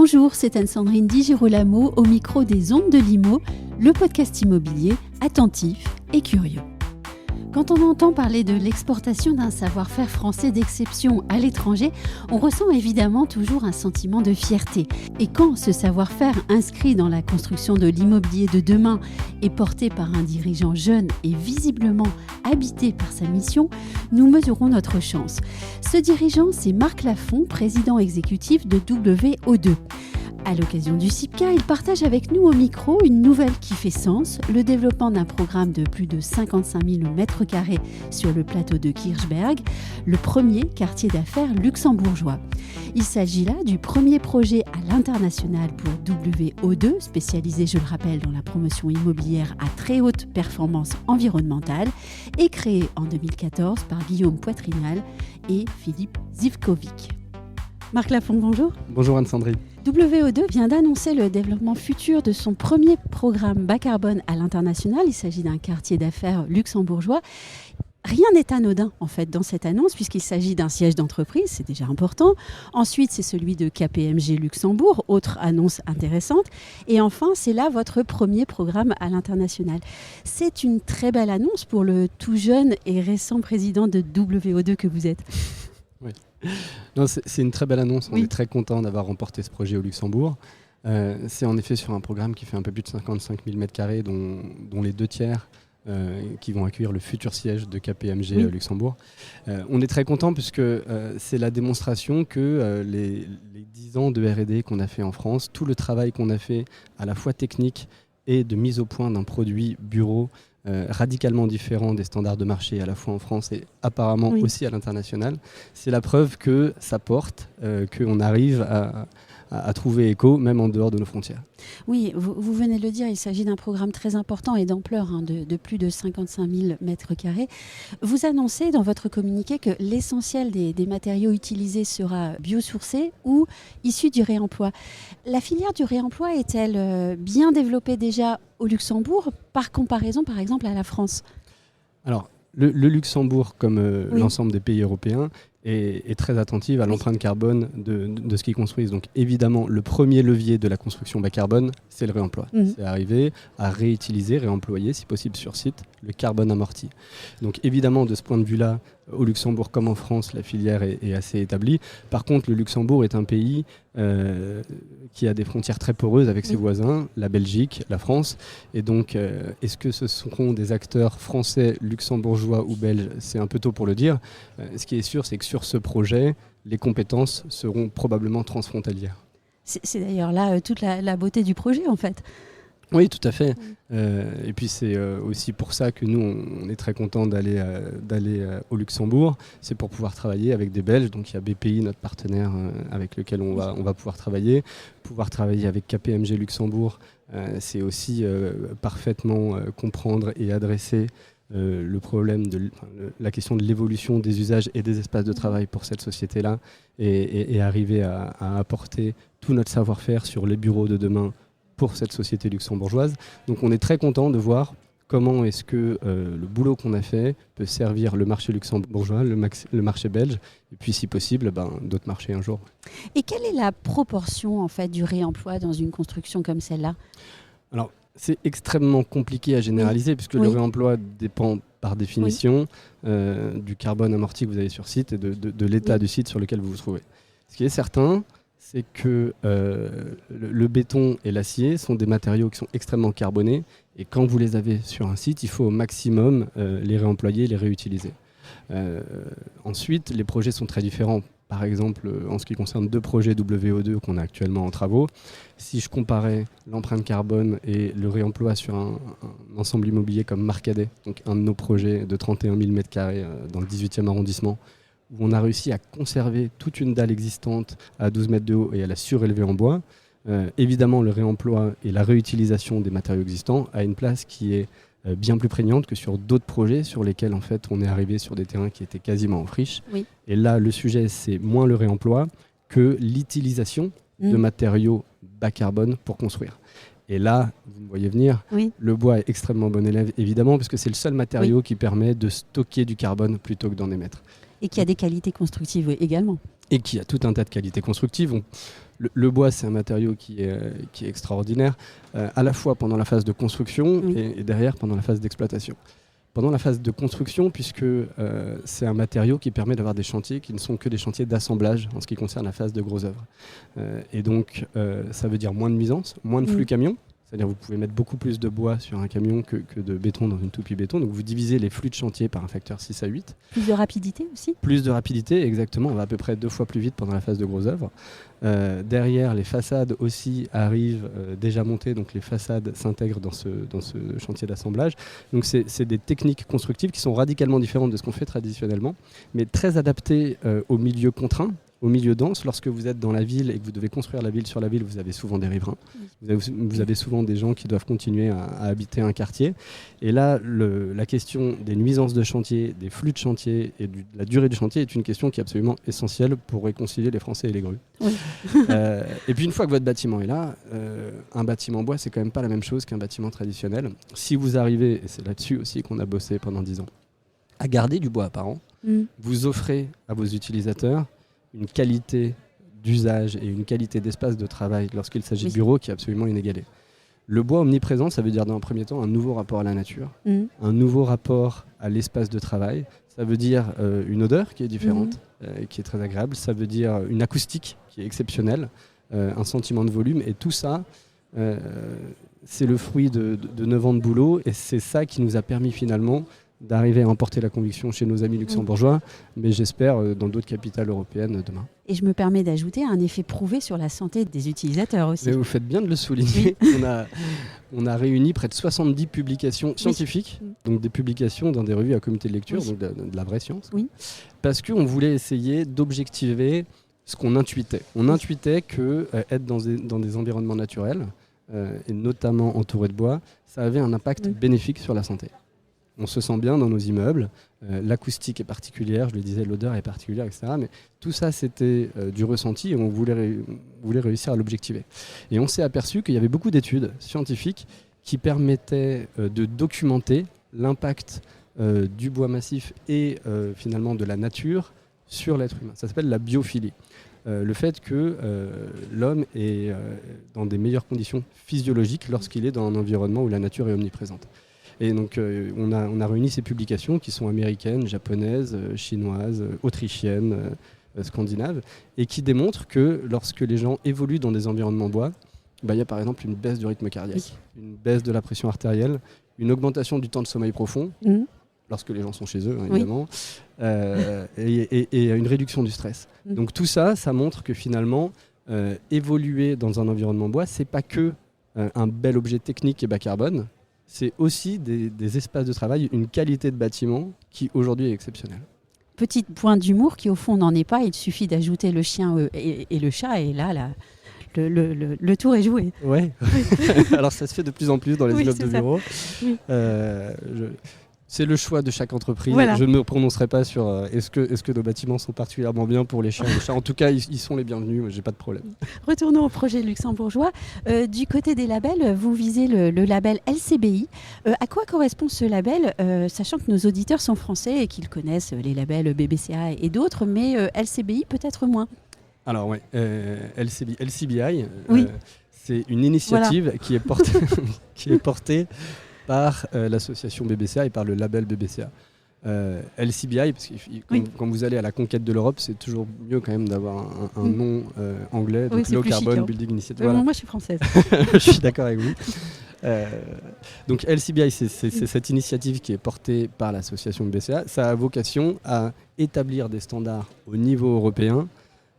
Bonjour, c'est Anne-Sandrine Di Girolamo au micro des Ondes de l'Imo, le podcast immobilier attentif et curieux. Quand on entend parler de l'exportation d'un savoir-faire français d'exception à l'étranger, on ressent évidemment toujours un sentiment de fierté. Et quand ce savoir-faire inscrit dans la construction de l'immobilier de demain est porté par un dirigeant jeune et visiblement habité par sa mission, nous mesurons notre chance. Ce dirigeant, c'est Marc Lafont, président exécutif de WO2. À l'occasion du CIPCA, il partage avec nous au micro une nouvelle qui fait sens, le développement d'un programme de plus de 55 000 mètres carrés sur le plateau de Kirchberg, le premier quartier d'affaires luxembourgeois. Il s'agit là du premier projet à l'international pour WO2, spécialisé, je le rappelle, dans la promotion immobilière à très haute performance environnementale, et créé en 2014 par Guillaume Poitrinal et Philippe Zivkovic. Marc Lafont, bonjour. Bonjour Anne-Sandrine. WO2 vient d'annoncer le développement futur de son premier programme bas carbone à l'international. Il s'agit d'un quartier d'affaires luxembourgeois. Rien n'est anodin en fait dans cette annonce puisqu'il s'agit d'un siège d'entreprise, c'est déjà important. Ensuite, c'est celui de KPMG Luxembourg, autre annonce intéressante. Et enfin, c'est là votre premier programme à l'international. C'est une très belle annonce pour le tout jeune et récent président de WO2 que vous êtes. Oui. Non, c'est une très belle annonce. On Oui. est très content d'avoir remporté ce projet au Luxembourg. C'est en effet sur un programme qui fait un peu plus de 55 000 m², dont les 2 tiers qui vont accueillir le futur siège de KPMG Luxembourg. On est très content puisque c'est la démonstration que les 10 ans de R&D qu'on a fait en France, tout le travail qu'on a fait à la fois technique et de mise au point d'un produit bureau radicalement différent des standards de marché à la fois en France et apparemment aussi à l'international, c'est la preuve que ça porte, qu'on arrive à trouver écho même en dehors de nos frontières. Oui, vous venez de le dire, il s'agit d'un programme très important et d'ampleur, de plus de 55 000 m². Vous annoncez dans votre communiqué que l'essentiel des matériaux utilisés sera biosourcé ou issu du réemploi. La filière du réemploi est-elle bien développée déjà au Luxembourg par comparaison par exemple à la France ? Alors, le Luxembourg, comme l'ensemble des pays européens, est très attentive à l'empreinte carbone de ce qu'ils construisent. Donc évidemment, le premier levier de la construction bas carbone, c'est le réemploi. C'est arriver à réutiliser, réemployer, si possible sur site, le carbone amorti. Donc évidemment, de ce point de vue-là, au Luxembourg comme en France, la filière est assez établie. Par contre, le Luxembourg est un pays qui a des frontières très poreuses avec ses voisins, la Belgique, la France. Et donc, est-ce que ce seront des acteurs français, luxembourgeois ou belges ? C'est un peu tôt pour le dire. Ce qui est sûr, c'est que sur ce projet, les compétences seront probablement transfrontalières. C'est d'ailleurs là toute la beauté du projet en fait. Oui, tout à fait. Et puis c'est aussi pour ça que nous, on est très contents d'aller au Luxembourg. C'est pour pouvoir travailler avec des Belges. Donc il y a BPI, notre partenaire avec lequel on va pouvoir travailler. Pouvoir travailler avec KPMG Luxembourg, c'est aussi parfaitement comprendre et adresser le problème la question de l'évolution des usages et des espaces de travail pour cette société-là et arriver à apporter tout notre savoir-faire sur les bureaux de demain pour cette société luxembourgeoise. Donc on est très content de voir comment est-ce que le boulot qu'on a fait peut servir le marché luxembourgeois, le marché belge, et puis si possible, d'autres marchés un jour. Et quelle est la proportion en fait du réemploi dans une construction comme celle-là ? Alors, c'est extrêmement compliqué à généraliser puisque le réemploi dépend par définition du carbone amorti que vous avez sur site et de l'état du site sur lequel vous vous trouvez. Ce qui est certain, c'est que le béton et l'acier sont des matériaux qui sont extrêmement carbonés et quand vous les avez sur un site, il faut au maximum les réemployer, les réutiliser. Ensuite, les projets sont très différents. Par exemple, en ce qui concerne 2 projets WO2 qu'on a actuellement en travaux, si je comparais l'empreinte carbone et le réemploi sur un ensemble immobilier comme Marcadet, donc un de nos projets de 31 000 m² dans le 18e arrondissement, où on a réussi à conserver toute une dalle existante à 12 mètres de haut et à la surélever en bois, évidemment le réemploi et la réutilisation des matériaux existants a une place qui est bien plus prégnante que sur d'autres projets sur lesquels en fait on est arrivé sur des terrains qui étaient quasiment en friche. Et là le sujet c'est moins le réemploi que l'utilisation de matériaux bas carbone pour construire. Et là, vous me voyez venir, le bois est extrêmement bon élève évidemment parce que c'est le seul matériau qui permet de stocker du carbone plutôt que d'en émettre. Et qui a des qualités constructives également. Et qui a tout un tas de qualités constructives. Le bois, c'est un matériau qui est extraordinaire, à la fois pendant la phase de construction et derrière pendant la phase d'exploitation. Pendant la phase de construction, puisque c'est un matériau qui permet d'avoir des chantiers qui ne sont que des chantiers d'assemblage en ce qui concerne la phase de gros œuvres. Et donc, ça veut dire moins de nuisances, moins de flux camions. C'est-à-dire que vous pouvez mettre beaucoup plus de bois sur un camion que de béton dans une toupie béton. Donc vous divisez les flux de chantier par un facteur 6 à 8. Plus de rapidité aussi ? Plus de rapidité, exactement. On va à peu près 2 fois plus vite pendant la phase de gros œuvres. Derrière, les façades aussi arrivent déjà montées. Donc les façades s'intègrent dans ce chantier d'assemblage. Donc c'est des techniques constructives qui sont radicalement différentes de ce qu'on fait traditionnellement, mais très adaptées aux milieux contraints, au milieu dense. Lorsque vous êtes dans la ville et que vous devez construire la ville sur la ville, vous avez souvent des riverains. Vous avez souvent des gens qui doivent continuer à habiter un quartier. Et là, la question des nuisances de chantier, des flux de chantier et de la durée du chantier est une question qui est absolument essentielle pour réconcilier les Français et les grues. Oui. Et puis une fois que votre bâtiment est là, un bâtiment bois, c'est quand même pas la même chose qu'un bâtiment traditionnel. Si vous arrivez, et c'est là-dessus aussi qu'on a bossé pendant 10 ans, à garder du bois apparent, vous offrez à vos utilisateurs une qualité d'usage et une qualité d'espace de travail lorsqu'il s'agit de bureaux qui est absolument inégalée. Le bois omniprésent, ça veut dire dans un premier temps un nouveau rapport à la nature, un nouveau rapport à l'espace de travail. Ça veut dire une odeur qui est différente, qui est très agréable. Ça veut dire une acoustique qui est exceptionnelle, un sentiment de volume. Et tout ça, c'est le fruit de 9 ans de boulot. Et c'est ça qui nous a permis finalement d'arriver à emporter la conviction chez nos amis luxembourgeois, mais j'espère dans d'autres capitales européennes demain. Et je me permets d'ajouter un effet prouvé sur la santé des utilisateurs aussi. Mais vous faites bien de le souligner. On a réuni près de 70 publications scientifiques, donc des publications dans des revues à comité de lecture, donc de la vraie science, parce qu'on voulait essayer d'objectiver ce qu'on intuitait. On intuitait que être dans des environnements naturels, et notamment entourés de bois, ça avait un impact bénéfique sur la santé. On se sent bien dans nos immeubles, l'acoustique est particulière, je le disais, l'odeur est particulière, etc. Mais tout ça, c'était du ressenti et on voulait réussir à l'objectiver. Et on s'est aperçu qu'il y avait beaucoup d'études scientifiques qui permettaient de documenter l'impact du bois massif et finalement de la nature sur l'être humain. Ça s'appelle la biophilie. Le fait que l'homme est dans des meilleures conditions physiologiques lorsqu'il est dans un environnement où la nature est omniprésente. Et donc on a réuni ces publications qui sont américaines, japonaises, chinoises, autrichiennes, scandinaves, et qui démontrent que lorsque les gens évoluent dans des environnements bois, il y a par exemple une baisse du rythme cardiaque, une baisse de la pression artérielle, une augmentation du temps de sommeil profond, lorsque les gens sont chez eux, évidemment, et une réduction du stress. Donc tout ça, ça montre que finalement, évoluer dans un environnement bois, c'est pas que un bel objet technique et bas carbone, c'est aussi des espaces de travail, une qualité de bâtiment qui aujourd'hui est exceptionnelle. Petit point d'humour qui au fond n'en est pas, il suffit d'ajouter le chien et le chat et là le tour est joué. Ouais. Alors ça se fait de plus en plus dans les immeubles de bureaux. Oui. C'est le choix de chaque entreprise. Voilà. Je ne me prononcerai pas sur est-ce que nos bâtiments sont particulièrement bien pour les chiens et les chats. En tout cas, ils sont les bienvenus, j'ai pas de problème. Retournons au projet luxembourgeois. Du côté des labels, vous visez le label LCBI. À quoi correspond ce label, sachant que nos auditeurs sont français et qu'ils connaissent les labels BBCA et d'autres, mais LCBI peut-être moins. Alors oui, LCBI, c'est une initiative qui est portée par l'association BBCA et par le label BBCA. LCBI, parce que quand vous allez à la conquête de l'Europe, c'est toujours mieux quand même d'avoir un nom anglais, donc Low Carbon chic, Building Initiative. Voilà. Moi, je suis française. Je suis d'accord avec vous. Donc LCBI, c'est cette initiative qui est portée par l'association BBCA. Ça a vocation à établir des standards au niveau européen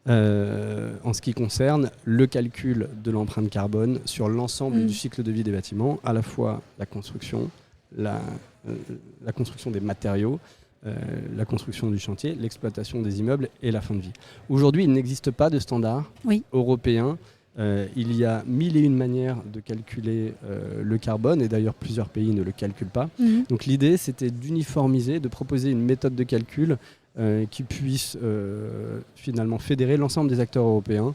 en ce qui concerne le calcul de l'empreinte carbone sur l'ensemble du cycle de vie des bâtiments, à la fois la construction, la construction des matériaux, la construction du chantier, l'exploitation des immeubles et la fin de vie. Aujourd'hui, il n'existe pas de standard européen. Il y a 1001 manières de calculer le carbone, et d'ailleurs plusieurs pays ne le calculent pas. Donc l'idée, c'était d'uniformiser, de proposer une méthode de calcul qui puisse finalement fédérer l'ensemble des acteurs européens.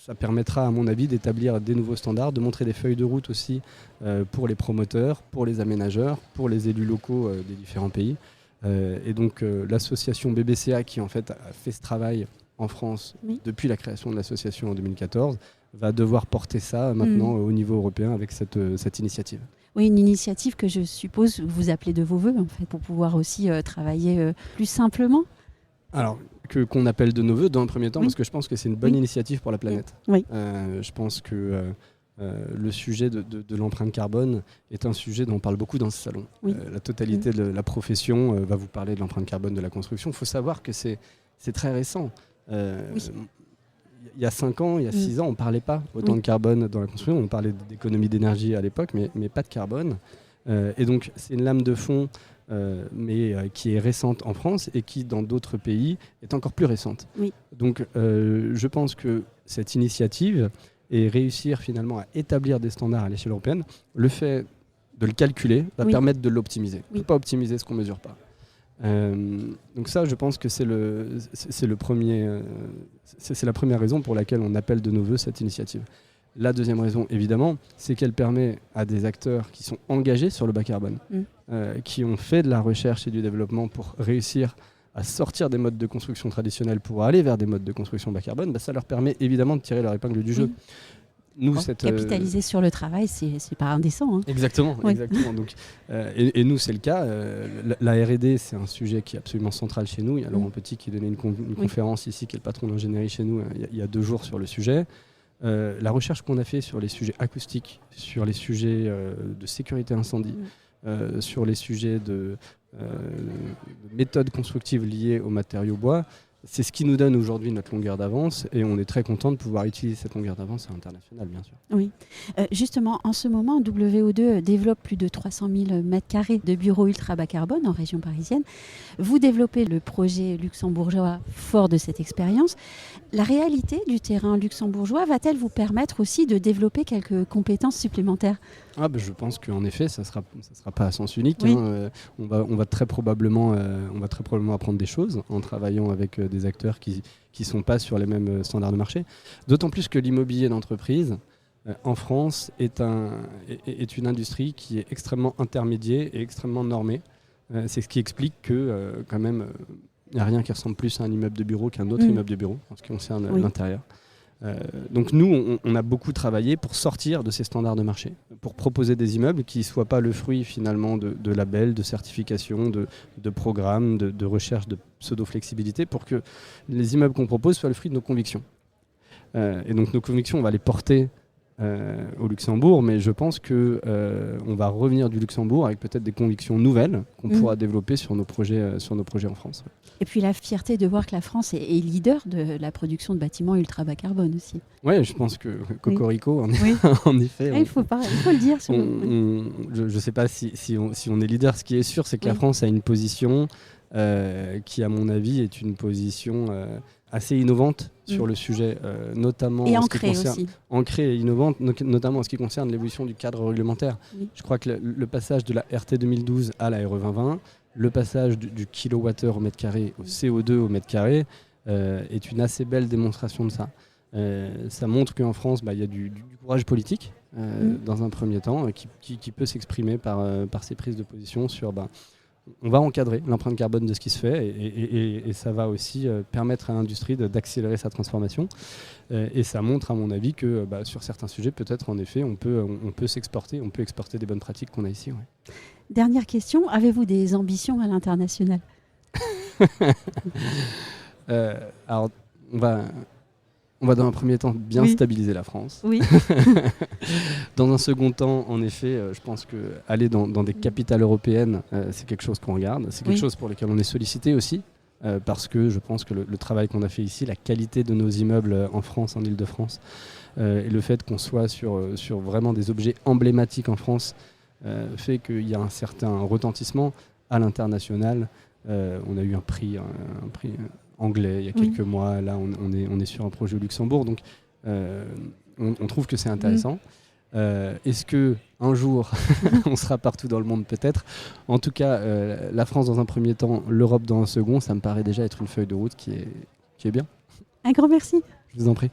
Ça permettra, à mon avis, d'établir des nouveaux standards, de montrer des feuilles de route aussi pour les promoteurs, pour les aménageurs, pour les élus locaux des différents pays, Et donc l'association BBCA, qui en fait a fait ce travail en France depuis la création de l'association en 2014, va devoir porter ça maintenant au niveau européen avec cette initiative. Oui, une initiative que je suppose vous appelez de vos voeux, en fait, pour pouvoir aussi travailler plus simplement. Alors, qu'on appelle de nos voeux dans un premier temps, parce que je pense que c'est une bonne initiative pour la planète. Oui. Je pense que le sujet de l'empreinte carbone est un sujet dont on parle beaucoup dans ce salon. La totalité de la profession va vous parler de l'empreinte carbone de la construction. Il faut savoir que c'est très récent. Il y a 5 ans, il y a 6 ans, on ne parlait pas autant de carbone dans la construction. On parlait d'économie d'énergie à l'époque, mais pas de carbone. Et donc, c'est une lame de fond, mais qui est récente en France et qui, dans d'autres pays, est encore plus récente. Donc, je pense que cette initiative et réussir finalement à établir des standards à l'échelle européenne, le fait de le calculer va permettre de l'optimiser. On ne peut pas optimiser ce qu'on ne mesure pas. Donc ça, je pense que c'est la première raison pour laquelle on appelle de nos voeux cette initiative. La deuxième raison, évidemment, c'est qu'elle permet à des acteurs qui sont engagés sur le bas carbone, qui ont fait de la recherche et du développement pour réussir à sortir des modes de construction traditionnels pour aller vers des modes de construction bas carbone, ça leur permet évidemment de tirer leur épingle du jeu. Nous, capitaliser sur le travail, c'est pas indécent. Exactement. Donc, et nous, c'est le cas. La R&D, c'est un sujet qui est absolument central chez nous. Il y a Laurent Petit qui donnait une conférence ici, qui est le patron d'ingénierie chez nous, il y a 2 jours sur le sujet. La recherche qu'on a fait sur les sujets acoustiques, sur les sujets de sécurité incendie, sur les sujets de méthodes constructives liées aux matériaux bois, c'est ce qui nous donne aujourd'hui notre longueur d'avance et on est très content de pouvoir utiliser cette longueur d'avance à l'international, bien sûr. Oui. Justement, en ce moment, WO2 développe plus de 300 000 m² de bureaux ultra bas carbone en région parisienne. Vous développez le projet luxembourgeois fort de cette expérience. La réalité du terrain luxembourgeois va-t-elle vous permettre aussi de développer quelques compétences supplémentaires ? Je pense qu'en effet, ça sera pas à sens unique. On va très probablement apprendre des choses en travaillant avec des acteurs qui sont pas sur les mêmes standards de marché. D'autant plus que l'immobilier d'entreprise en France est une industrie qui est extrêmement intermédiaire et extrêmement normée. C'est ce qui explique que quand même il n'y a rien qui ressemble plus à un immeuble de bureau qu'un autre immeuble de bureau en ce qui concerne l'intérieur. Donc nous, on a beaucoup travaillé pour sortir de ces standards de marché, pour proposer des immeubles qui ne soient pas le fruit finalement de labels, de certifications, de programmes, de recherche de pseudo-flexibilité, pour que les immeubles qu'on propose soient le fruit de nos convictions. Et donc nos convictions, on va les porter au Luxembourg, mais je pense qu'on va revenir du Luxembourg avec peut-être des convictions nouvelles qu'on pourra développer sur nos projets en France. Et puis la fierté de voir que la France est leader de la production de bâtiments ultra bas carbone aussi. Oui, je pense que Cocorico, en effet. Il faut le dire. Je ne sais pas si on est leader. Ce qui est sûr, c'est que la France a une position qui, à mon avis, est une position assez innovante sur le sujet, notamment et en ancrée ce qui concerne, aussi. Ancrée et innovante, notamment en ce qui concerne l'évolution du cadre réglementaire. Je crois que le passage de la RT 2012 à la RE 2020, le passage du kilowattheure au mètre carré au CO2 au mètre carré est une assez belle démonstration de ça. Ça montre qu'en France, il y a du courage politique dans un premier temps qui peut s'exprimer par ces prises de position sur... on va encadrer l'empreinte carbone de ce qui se fait et ça va aussi permettre à l'industrie d'accélérer sa transformation. Et ça montre, à mon avis, que sur certains sujets, peut-être en effet, on peut s'exporter, on peut exporter des bonnes pratiques qu'on a ici. Ouais. Dernière question, avez-vous des ambitions à l'international ? Alors, on va dans un premier temps bien stabiliser la France. Oui. Dans un second temps, en effet, je pense qu'aller dans des capitales européennes, c'est quelque chose qu'on regarde. C'est quelque chose pour lequel on est sollicité aussi, parce que je pense que le travail qu'on a fait ici, la qualité de nos immeubles en France, en Île-de-France, et le fait qu'on soit sur vraiment des objets emblématiques en France, fait qu'il y a un certain retentissement à l'international. On a eu un prix anglais il y a quelques mois. Là, on est sur un projet au Luxembourg, donc on trouve que c'est intéressant. Est-ce qu'un jour, on sera partout dans le monde peut-être ? En tout cas, la France dans un premier temps, l'Europe dans un second, ça me paraît déjà être une feuille de route qui est bien. Un grand merci. Je vous en prie.